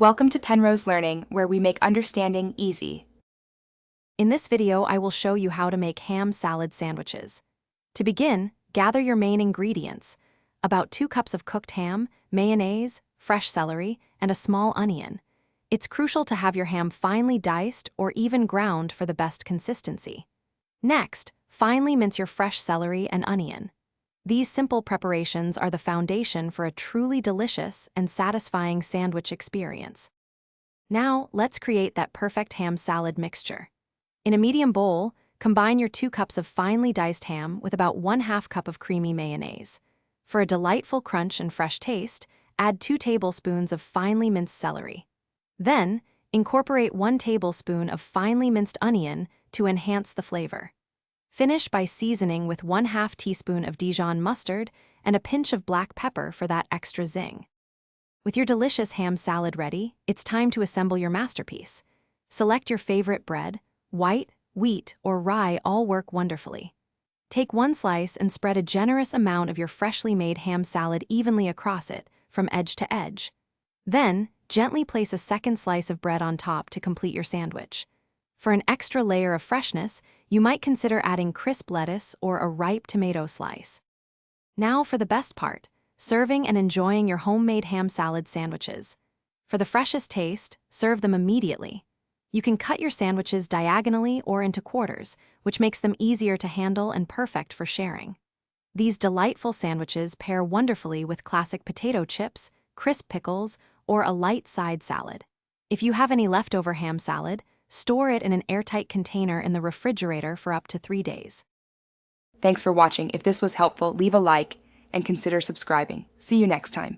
Welcome to Penrose Learning, where we make understanding easy. In this video, I will show you how to make ham salad sandwiches. To begin, gather your main ingredients: about 2 cups of cooked ham, mayonnaise, fresh celery, and a small onion. It's crucial to have your ham finely diced or even ground for the best consistency. Next, finely mince your fresh celery and onion. These simple preparations are the foundation for a truly delicious and satisfying sandwich experience. Now, let's create that perfect ham salad mixture. In a medium bowl, combine your 2 cups of finely diced ham with about 1/2 cup of creamy mayonnaise. For a delightful crunch and fresh taste, add 2 tablespoons of finely minced celery. Then, incorporate 1 tablespoon of finely minced onion to enhance the flavor. Finish by seasoning with 1/2 teaspoon of Dijon mustard and a pinch of black pepper for that extra zing. With your delicious ham salad ready, it's time to assemble your masterpiece. Select your favorite bread. White, wheat, or rye all work wonderfully. Take 1 slice and spread a generous amount of your freshly made ham salad evenly across it, from edge to edge. Then, gently place a second slice of bread on top to complete your sandwich. For an extra layer of freshness, you might consider adding crisp lettuce or a ripe tomato slice. Now for the best part: serving and enjoying your homemade ham salad sandwiches. For the freshest taste, serve them immediately. You can cut your sandwiches diagonally or into quarters, which makes them easier to handle and perfect for sharing. These delightful sandwiches pair wonderfully with classic potato chips, crisp pickles, or a light side salad. If you have any leftover ham salad, store it in an airtight container in the refrigerator for up to 3 days. Thanks for watching. If this was helpful, leave a like and consider subscribing. See you next time.